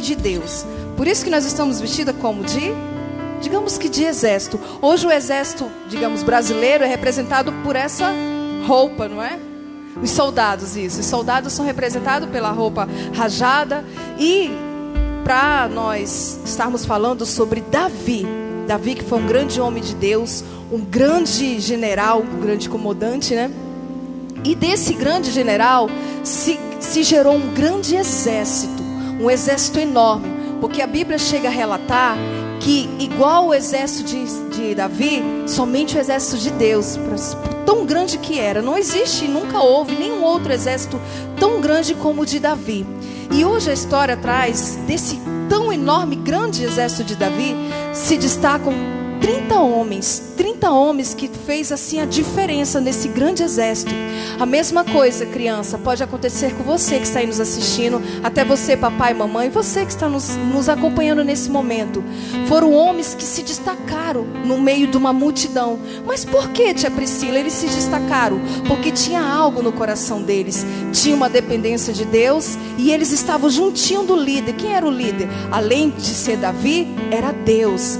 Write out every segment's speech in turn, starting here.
de Deus. Por isso que nós estamos vestidas como digamos que de exército. Hoje o exército, digamos, brasileiro é representado por essa roupa, não é? Os soldados, isso. Os soldados são representados pela roupa rajada. E para nós estarmos falando sobre Davi, que foi um grande homem de Deus, um grande general, um grande comandante, né? E desse grande general se gerou um grande exército, um exército enorme, porque a Bíblia chega a relatar que igual o exército de Davi, somente o exército de Deus, tão grande que era, não existe, nunca houve nenhum outro exército tão grande como o de Davi. E hoje a história traz desse tão enorme, grande exército de Davi, se destacam 30 homens que fez assim a diferença nesse grande exército. A mesma coisa, criança, pode acontecer com você que está aí nos assistindo, até você, papai, mamãe, você que está nos acompanhando nesse momento. Foram homens que se destacaram no meio de uma multidão. Mas por que, tia Priscila, eles se destacaram? Porque tinha algo no coração deles, tinha uma dependência de Deus, e eles estavam juntinho do líder. Quem era o líder? Além de ser Davi, era Deus.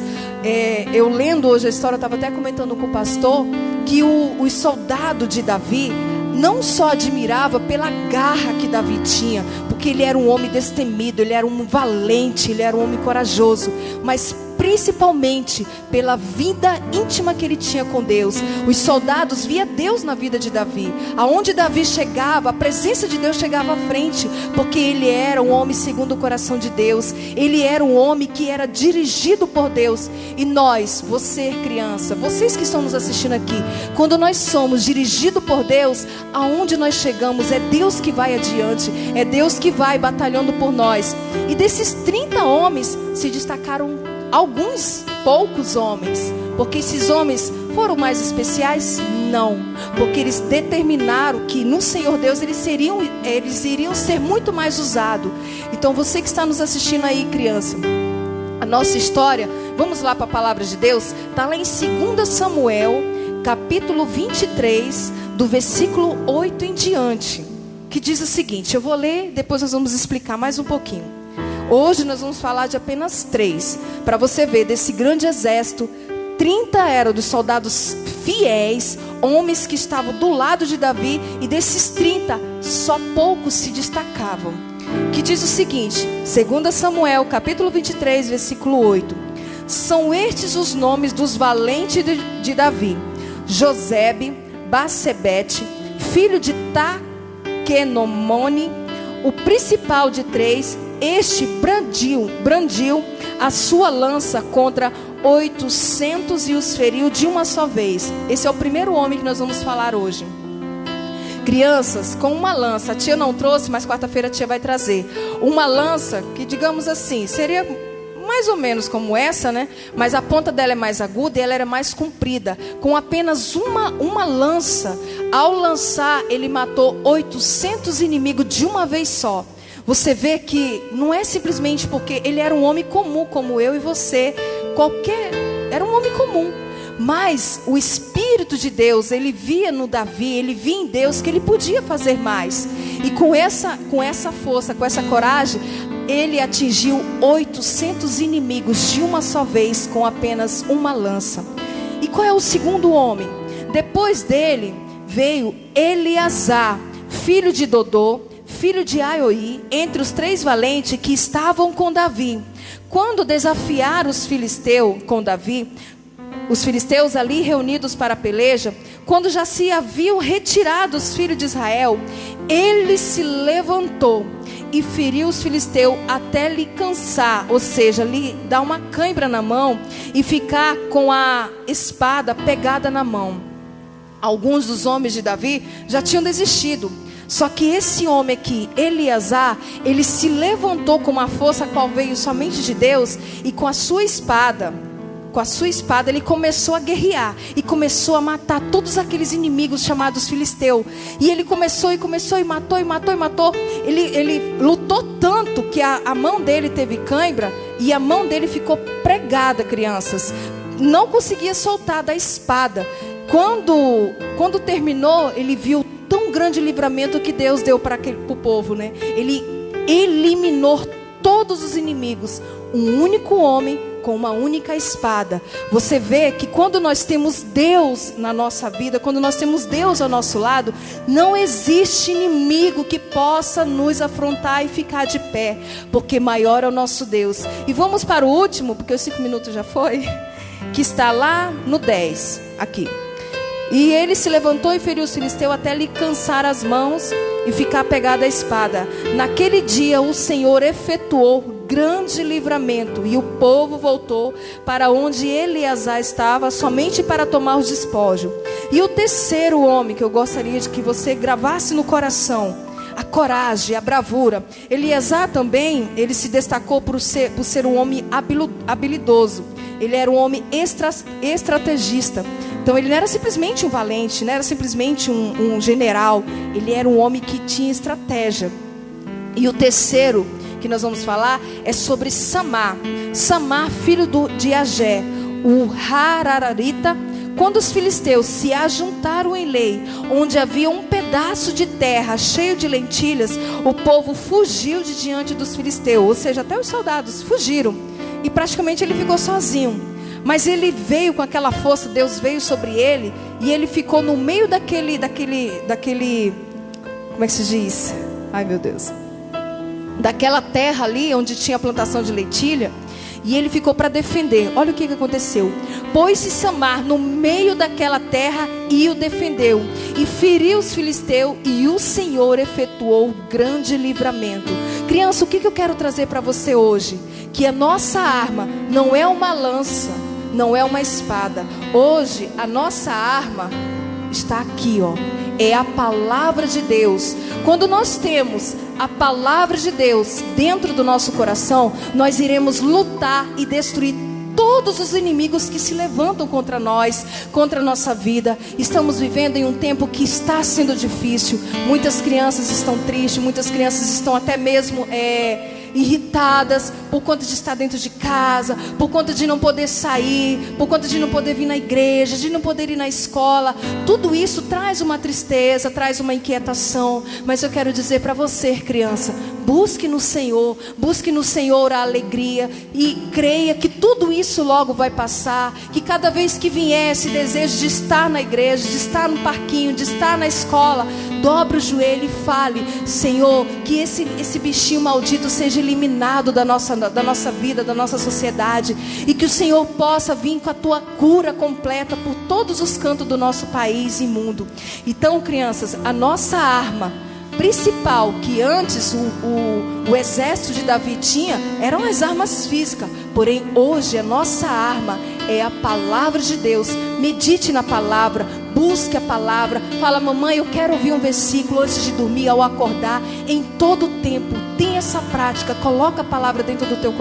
Eu lendo hoje a história, eu estava até comentando com o pastor que os soldados de Davi não só admirava pela garra que Davi tinha, porque ele era um homem destemido, ele era um valente, ele era um homem corajoso, mas principalmente pela vida íntima que ele tinha com Deus. Os soldados via Deus na vida de Davi. Aonde Davi chegava, a presença de Deus chegava à frente, porque ele era um homem segundo o coração de Deus. Ele era um homem que era dirigido por Deus. E nós, você criança, vocês que estão nos assistindo aqui, quando nós somos dirigidos por Deus, aonde nós chegamos, é Deus que vai adiante, é Deus que vai batalhando por nós. E desses 30 homens se destacaram alguns poucos homens, porque esses homens foram mais especiais? Não, porque eles determinaram que no Senhor Deus eles iriam ser muito mais usados. Então você que está nos assistindo aí, criança, a nossa história, vamos lá para a palavra de Deus, está lá em 2 Samuel, capítulo 23, do versículo 8 em diante, que diz o seguinte, eu vou ler, depois nós vamos explicar mais um pouquinho. Hoje nós vamos falar de apenas 3. Para você ver, desse grande exército, 30 eram dos soldados fiéis, homens que estavam do lado de Davi. E desses 30, só poucos se destacavam. Que diz o seguinte, 2 Samuel, capítulo 23, versículo 8. São estes os nomes dos valentes de Davi. Josebe, Bassebete, filho de Taquenomone, o principal de 3, este brandiu a sua lança contra 800 e os feriu de uma só vez. Esse é o primeiro homem que nós vamos falar hoje. Crianças, com uma lança, a tia não trouxe, mas quarta-feira a tia vai trazer. Uma lança que, digamos assim, seria mais ou menos como essa, né? Mas a ponta dela é mais aguda e ela era mais comprida. Com apenas uma lança, ao lançar, ele matou 800 inimigos de uma vez só. Você vê que não é simplesmente porque ele era um homem comum, como eu e você. Era um homem comum. Mas o Espírito de Deus, ele via no Davi, ele via em Deus que ele podia fazer mais. E com essa força, com essa coragem, ele atingiu 800 inimigos de uma só vez com apenas uma lança. E qual é o segundo homem? Depois dele veio Eleazar, filho de Dodô, filho de Aioi, entre os 3 valentes que estavam com Davi. Quando desafiaram os filisteus com Davi, os filisteus ali reunidos para a peleja, quando já se haviam retirado os filhos de Israel, ele se levantou e feriu os filisteus até lhe cansar, ou seja, lhe dar uma cãibra na mão e ficar com a espada pegada na mão. Alguns dos homens de Davi já tinham desistido. Só que esse homem aqui, Eleazar, ele se levantou com uma força a qual veio somente de Deus, e com a sua espada ele começou a guerrear e começou a matar todos aqueles inimigos chamados filisteus. E ele começou e matou. Ele lutou tanto que a mão dele teve cãibra e a mão dele ficou pregada, crianças. Não conseguia soltar da espada. Quando terminou, ele viu tão grande livramento que Deus deu para o povo, né? Ele eliminou todos os inimigos. Um único homem com uma única espada. Você vê que quando nós temos Deus na nossa vida, quando nós temos Deus ao nosso lado, não existe inimigo que possa nos afrontar e ficar de pé, porque maior é o nosso Deus. E vamos para o último, porque os 5 minutos já foi, que está lá no 10, aqui. E ele se levantou e feriu os filisteus até lhe cansar as mãos e ficar pegado à espada. Naquele dia o Senhor efetuou grande livramento, e o povo voltou para onde Eleazar estava, somente para tomar os despojos. E o terceiro homem que eu gostaria de que você gravasse no coração: a coragem, a bravura. Eleazar também, ele se destacou por ser um homem habilidoso. Ele era um homem estrategista. Então ele não era simplesmente um valente, não era simplesmente um general. Ele era um homem que tinha estratégia. E o terceiro que nós vamos falar é sobre Samar. Samar, filho de Agé, o Harararita. Quando os filisteus se ajuntaram em Lei, onde havia um pedaço de terra cheio de lentilhas, o povo fugiu de diante dos filisteus. Ou seja, até os soldados fugiram. E praticamente ele ficou sozinho. Mas ele veio com aquela força, Deus veio sobre ele, e ele ficou no meio daquele, como é que se diz? Ai, meu Deus. Daquela terra ali, onde tinha plantação de lentilha, e ele ficou para defender. Olha o que aconteceu. Pôs-se Samar no meio daquela terra e o defendeu, e feriu os filisteus, e o Senhor efetuou grande livramento. Criança, o que eu quero trazer para você hoje? Que a nossa arma não é uma lança, não é uma espada. Hoje a nossa arma está aqui, ó. É a palavra de Deus. Quando nós temos a palavra de Deus dentro do nosso coração, nós iremos lutar e destruir todos os inimigos que se levantam contra nós, contra a nossa vida. Estamos vivendo em um tempo que está sendo difícil. Muitas crianças estão tristes, muitas crianças estão até mesmo irritadas por conta de estar dentro de casa, por conta de não poder sair, por conta de não poder vir na igreja, de não poder ir na escola. Tudo isso traz uma tristeza, traz uma inquietação. Mas eu quero dizer para você, criança, busque no Senhor a alegria, e creia que tudo isso logo vai passar. Que cada vez que vier esse desejo de estar na igreja, de estar no parquinho, de estar na escola, dobre o joelho e fale: Senhor, que esse bichinho maldito seja eliminado da nossa vida, da nossa sociedade, e que o Senhor possa vir com a tua cura completa por todos os cantos do nosso país e mundo. Então, crianças, a nossa arma principal, que antes o exército de Davi tinha, eram as armas físicas. Porém, hoje a nossa arma é a palavra de Deus. Medite na palavra, busque a palavra. Fala: mamãe, eu quero ouvir um versículo antes de dormir, ao acordar. Em todo tempo, tenha essa prática. Coloca a palavra dentro do teu coração.